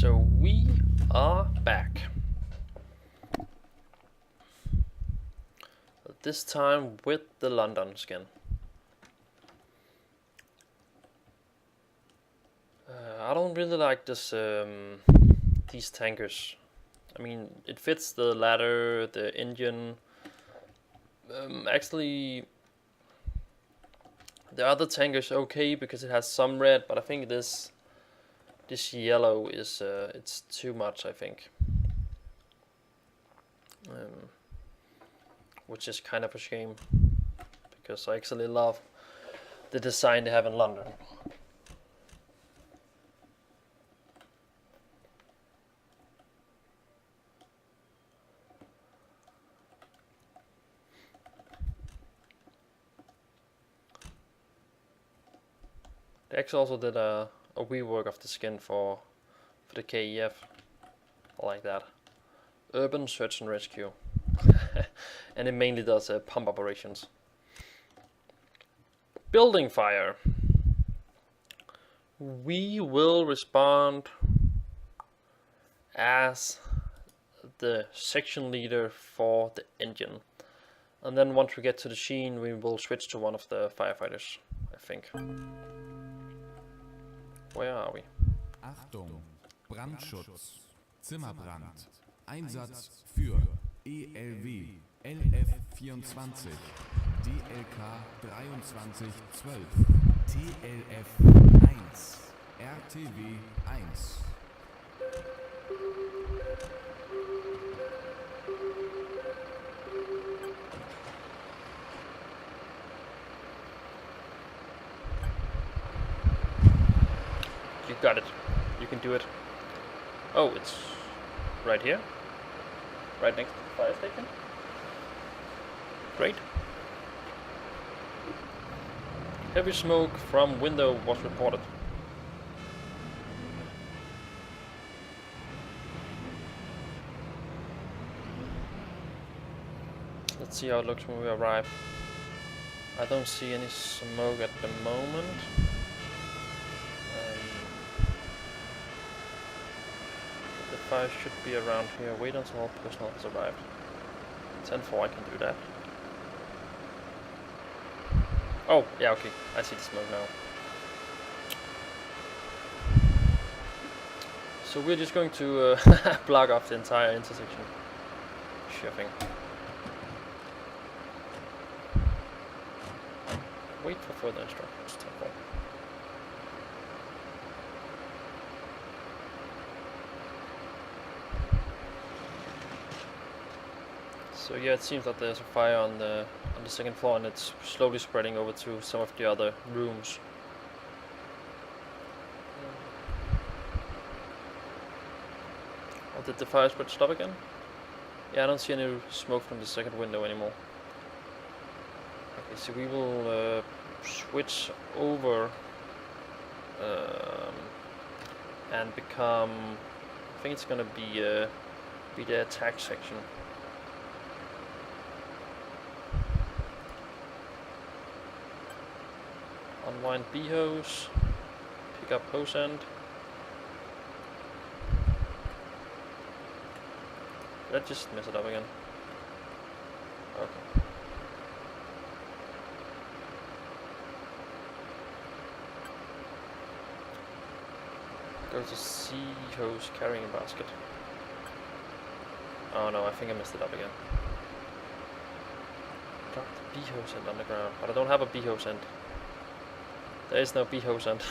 So we are back. This time with the London skin. I don't really like this these tankers. I mean, it fits the ladder, the engine. Actually, the other tanker's okay because it has some red, but I think this yellow is it's too much, I think. Which is kind of a shame because I actually love the design they have in London. They actually also did a rework of the skin for the KEF. I like that. Urban Search and Rescue. And it mainly does pump operations. Building fire. We will respond as the section leader for the engine. And then once we get to the sheen, we will switch to one of the firefighters, I think. Where are we? Achtung, Brandschutz, Zimmerbrand, Einsatz für ELW, LF24, DLK 2312, TLF 1, RTW 1. You got it. You can do it. Oh, it's right here. Right next to the fire station. Great. Heavy smoke from window was reported. Let's see how it looks when we arrive. I don't see any smoke at the moment. The fire should be around here. Wait until all personnel has arrived. 10-4, I can do that. Oh, yeah, okay. I see the smoke now. So we're just going to block off the entire intersection. Sure thing. Wait for further instructions. 10-4. So yeah, it seems that there's a fire on the second floor, and it's slowly spreading over to some of the other rooms. Oh, did the fire spread stop again? Yeah, I don't see any smoke from the second window anymore. Okay, so we will switch over and become. I think it's gonna be the attack section. Unwind B hose, pick up hose end. Did I just mess it up again? Okay. Go to C hose carrying basket. Oh no, I think I messed it up again. Drop the B hose end on the ground, but I don't have a B hose end. There is no B hose end.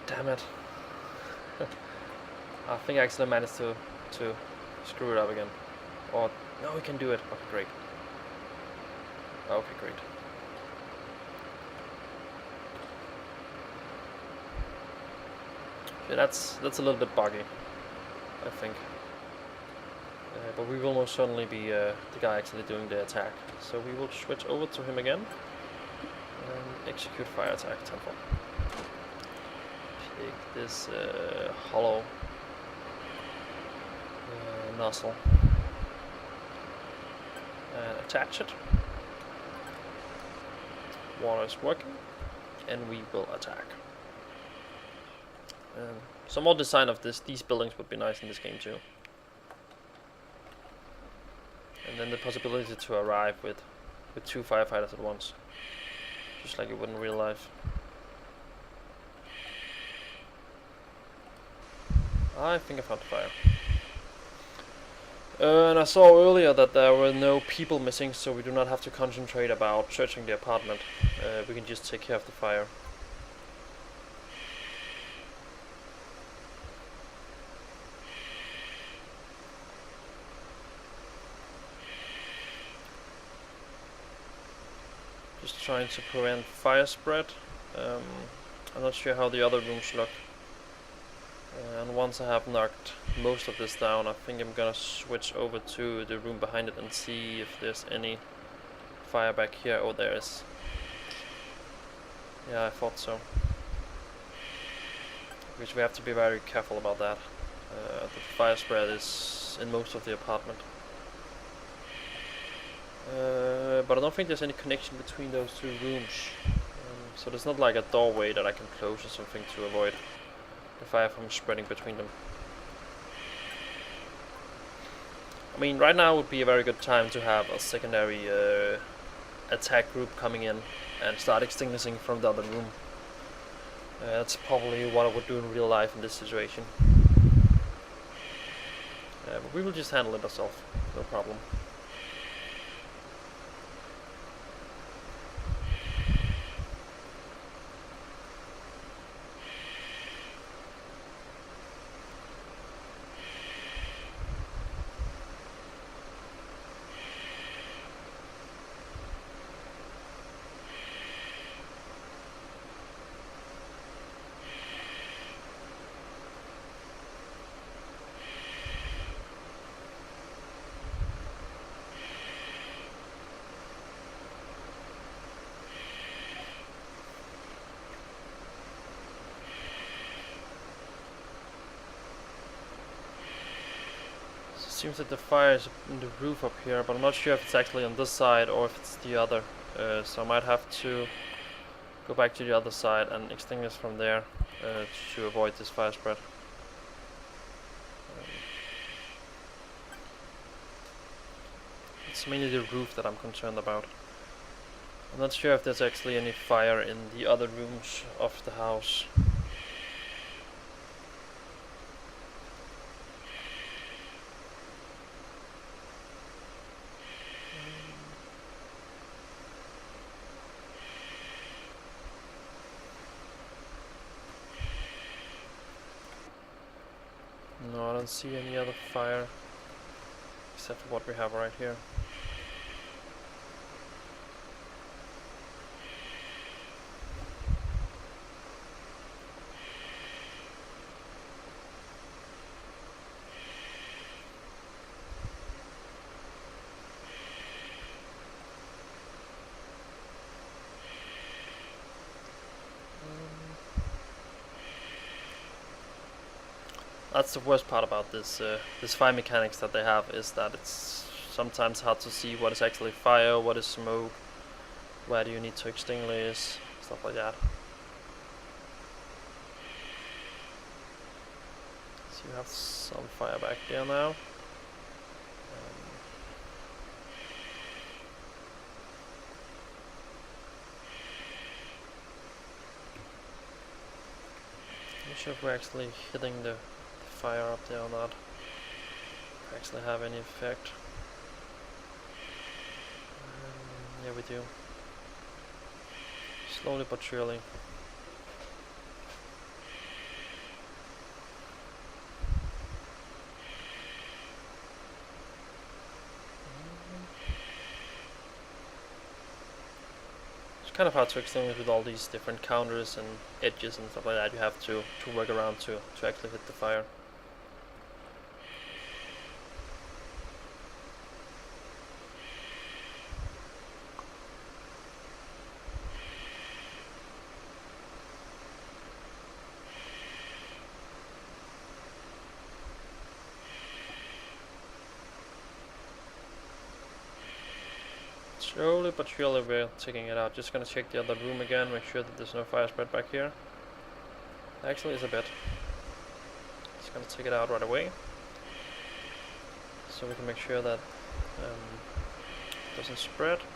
Damn it. I think I actually managed to screw it up again. Or, no, we can do it. Okay, great. Okay, great. Yeah, that's a little bit buggy, I think. But we will most certainly be the guy actually doing the attack. So we will switch over to him again. And execute fire attack 10-4. Take this hollow nozzle and attach it. Water is working, and we will attack. Some more design of these buildings would be nice in this game too. And then the possibility to arrive with 2 firefighters at once, just like you would in real life. I think I found the fire. And I saw earlier that there were no people missing, so we do not have to concentrate about searching the apartment. We can just take care of the fire. Just trying to prevent fire spread. I'm not sure how the other rooms look. And once I have knocked most of this down, I think I'm gonna switch over to the room behind it and see if there's any fire back here. Oh, there is. Yeah, I thought so. Because we have to be very careful about that. The fire spread is in most of the apartment. But I don't think there's any connection between those two rooms. So there's not like a doorway that I can close or something to avoid the fire from spreading between them. I mean, right now would be a very good time to have a secondary attack group coming in and start extinguishing from the other room. That's probably what I would do in real life in this situation. But we will just handle it ourselves, no problem. Seems that the fire is in the roof up here, but I'm not sure if it's actually on this side or if it's the other. So I might have to go back to the other side and extinguish from there to avoid this fire spread. It's mainly the roof that I'm concerned about. I'm not sure if there's actually any fire in the other rooms of the house. No, I don't see any other fire except for what we have right here. That's the worst part about this fire mechanics that they have, is that it's sometimes hard to see what is actually fire, what is smoke, where do you need to extinguish, stuff like that. So you have some fire back there now. Not sure if we're actually hitting the fire up there or not. Actually have any effect. Yeah, we do. Slowly but surely. It's kind of hard to extinguish with all these different counters and edges and stuff like that. You have to work around to actually hit the fire. Slowly but surely we're taking it out. Just gonna check the other room again, make sure that there's no fire spread back here. Actually, it's a bit. Just gonna take it out right away, so we can make sure that it doesn't spread. Okay,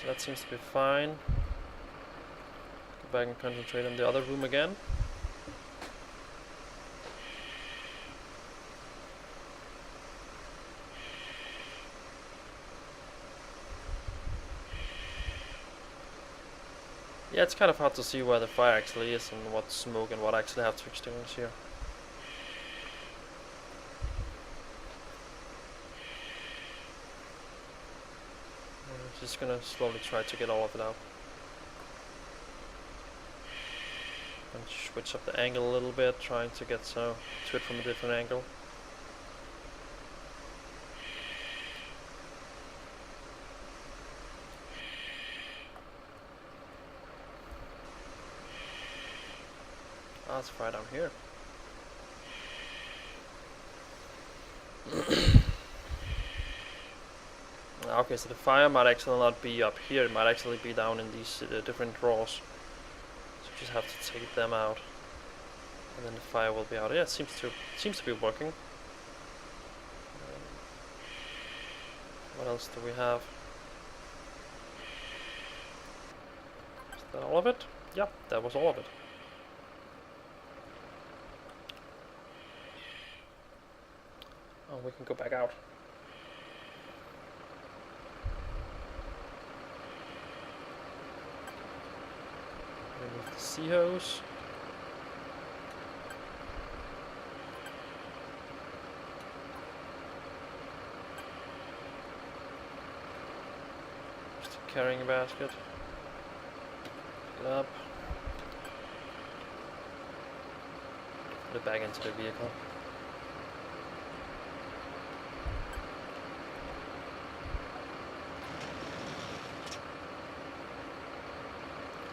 so that seems to be fine. Go back and concentrate on the other room again. Yeah, it's kind of hard to see where the fire actually is and what's smoke and what I actually have to extinguish here. I'm just gonna slowly try to get all of it out. And switch up the angle a little bit, trying to get to it from a different angle. Ah, it's fire down here. Okay, so the fire might actually not be up here, it might actually be down in these different drawers. So we just have to take them out. And then the fire will be out. Yeah, it seems to be working. What else do we have? Is that all of it? Yep, that was all of it. Oh, we can go back out. Remove the sea hose. Just a carrying basket. Pick it up. Put it back into the vehicle.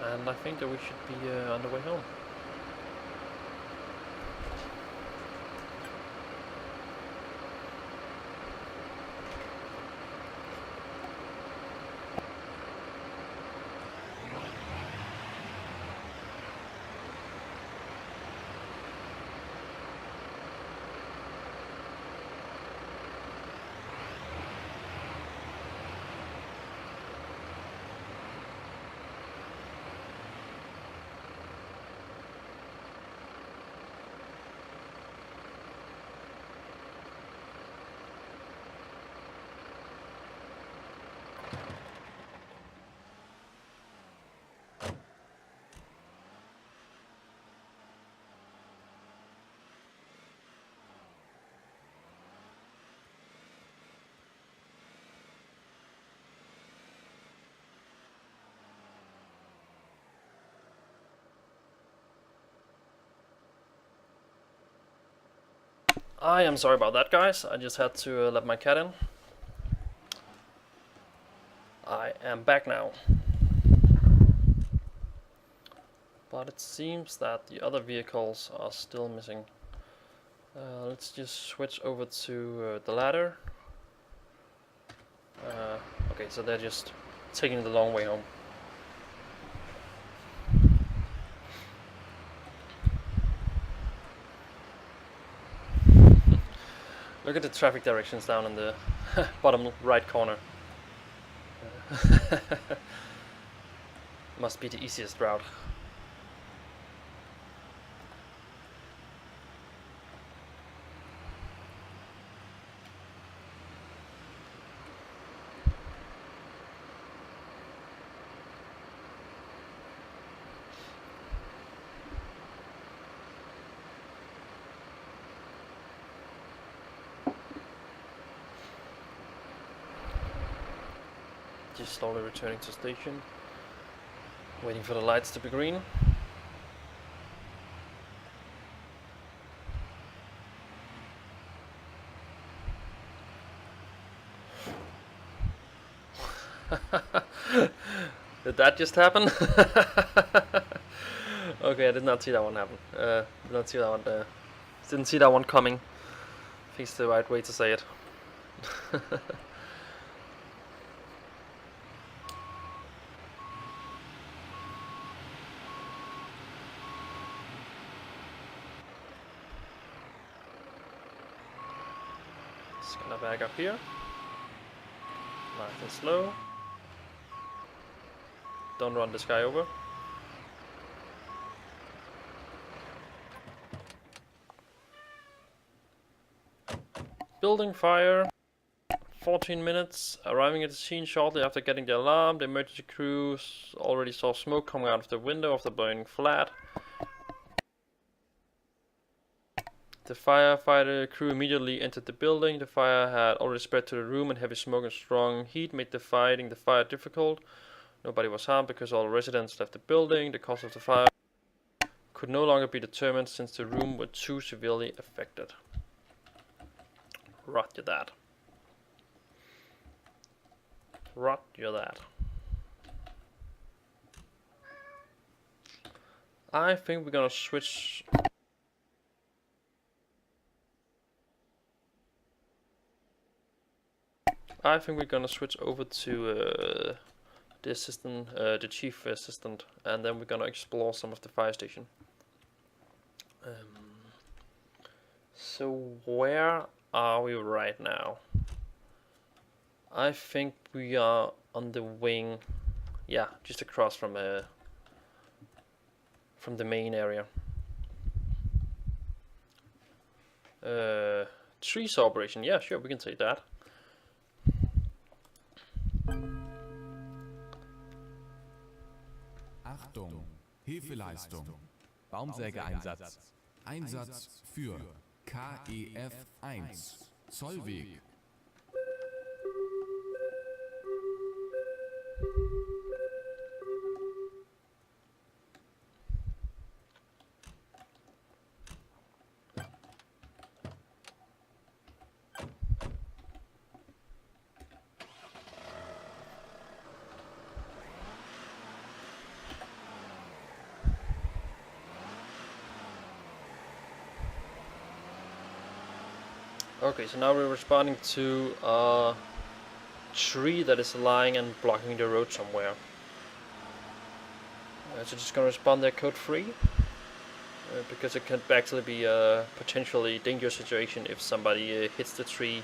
And I think that we should be on the way home. I am sorry about that, guys. I just had to let my cat in. I am back now. But it seems that the other vehicles are still missing. Let's just switch over to the ladder. Okay, so they're just taking the long way home. Look at the traffic directions down in the bottom right corner. Must be the easiest route. Just slowly returning to station, waiting for the lights to be green. Did that just happen? Okay, I did not see that one happen. Did not see that one. Didn't see that one coming. I think it's the right way to say it. Just gonna back up here. Nice and slow. Don't run this guy over. Building fire. 14 minutes. Arriving at the scene shortly after getting the alarm. The emergency crews already saw smoke coming out of the window of the burning flat. The firefighter crew immediately entered the building. The fire had already spread to the room, and heavy smoke and strong heat made the fighting the fire difficult. Nobody was harmed because all residents left the building. The cause of the fire could no longer be determined since the room were too severely affected. Roger that. Roger that. I think we're gonna switch. I think we're gonna switch over to the assistant, the chief assistant, and then we're gonna explore some of the fire station. So where are we right now? I think we are on the wing, yeah, just across from the main area. Tree saw operation, yeah, sure, we can take that. Achtung, Hilfeleistung, Baumsägeeinsatz. Einsatz für KEF 1, Zollweg. Okay, so now we're responding to a tree that is lying and blocking the road somewhere. So just gonna respond there code free, because it can actually be a potentially dangerous situation if somebody hits the tree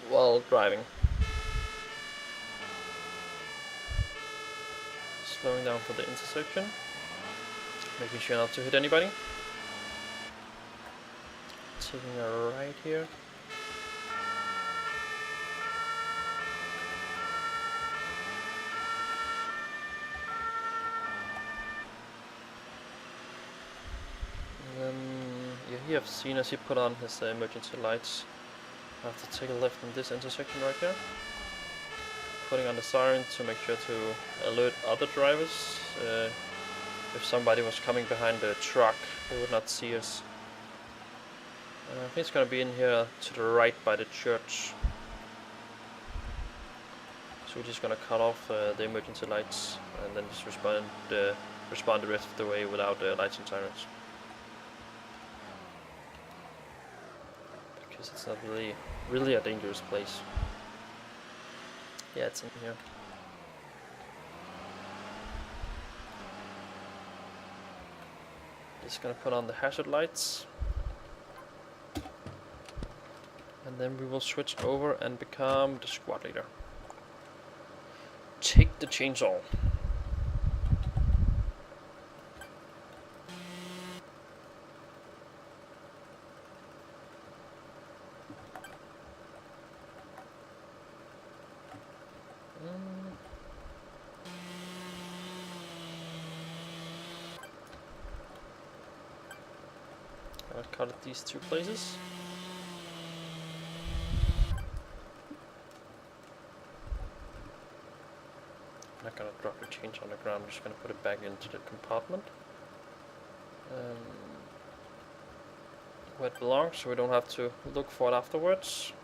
while driving. Slowing down for the intersection, making sure not to hit anybody. Taking a right here. And then, yeah, you have seen as he put on his emergency lights. I have to take a left in this intersection right here. Putting on the siren to make sure to alert other drivers. If somebody was coming behind the truck, they would not see us. I think it's gonna be in here to the right by the church. So we're just gonna cut off the emergency lights and then just respond the rest of the way without lights and sirens. Because it's not really a dangerous place. Yeah, it's in here. Just gonna put on the hazard lights. And then we will switch over and become the squad leader. Take the chainsaw. I'll cut at these two places. I'm not gonna drop the chains on the ground, I'm just gonna put it back into the compartment. Where it belongs, so we don't have to look for it afterwards.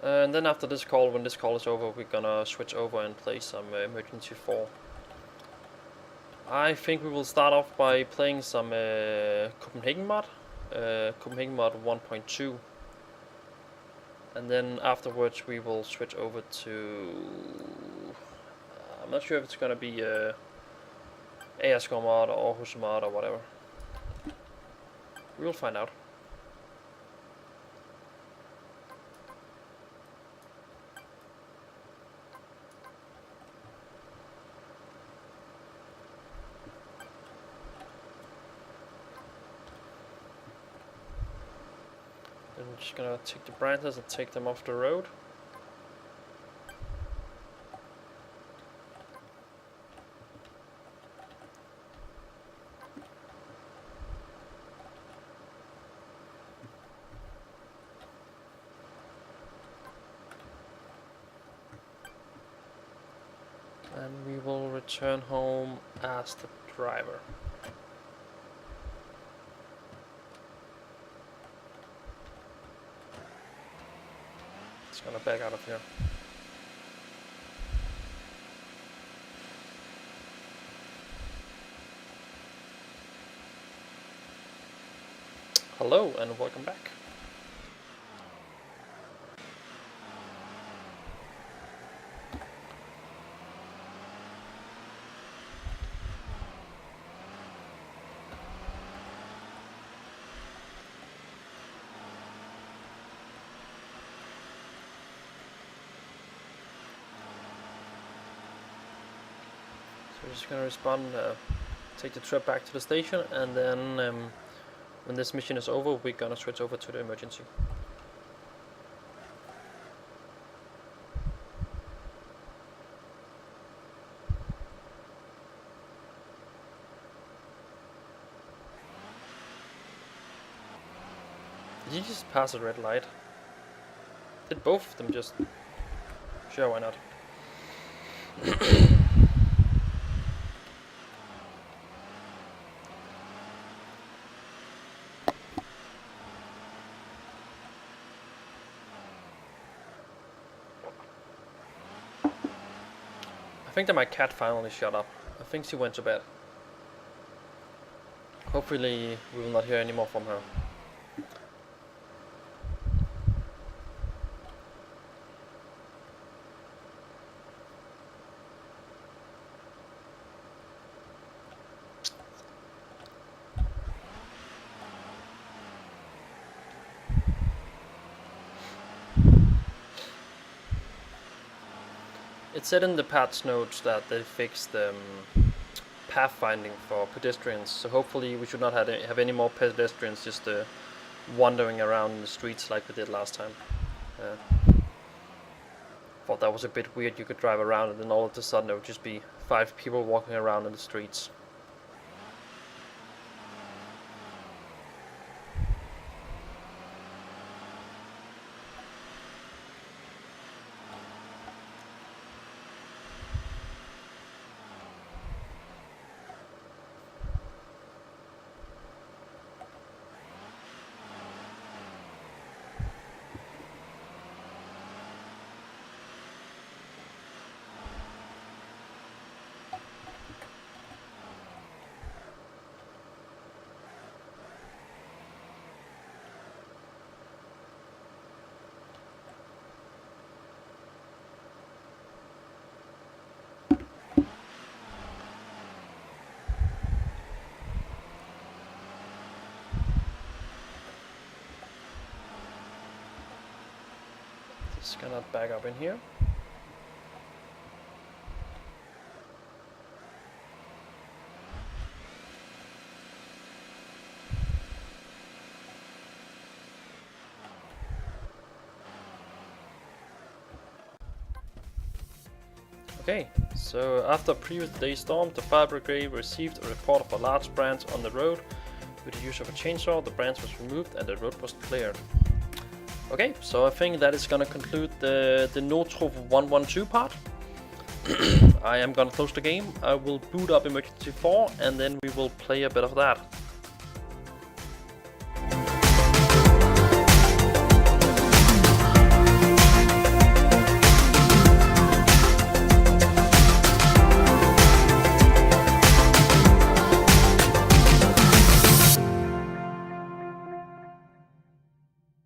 And then after this call, when this call is over, we're gonna switch over and play some Emergency 4. I think we will start off by playing some Copenhagen mod, Copenhagen mod 1.2, and then afterwards we will switch over to not sure if it's gonna be ASCO mod or Aarhus mod or whatever. We will find out. I'm just gonna take the branches and take them off the road. And we will return home as the driver. It's gonna back out of here. Hello and welcome back. We're just gonna respond, take the trip back to the station, and then when this mission is over, we're gonna switch over to the emergency. Did you just pass a red light? Did both of them just... Sure, why not? I think that my cat finally shut up. I think she went to bed. Hopefully we will not hear any more from her. It said in the patch notes that they fixed pathfinding for pedestrians, so hopefully we should not have any more pedestrians just wandering around in the streets like we did last time. Thought that was a bit weird. You could drive around and then all of a sudden there would just be 5 people walking around in the streets. Just gonna back up in here. Okay, so after a previous day's storm, the fire brigade received a report of a large branch on the road. With the use of a chainsaw, the branch was removed and the road was cleared. Okay, so I think that is gonna conclude the Notruf 112 part. I am gonna close the game. I will boot up Emergency 4 and then we will play a bit of that.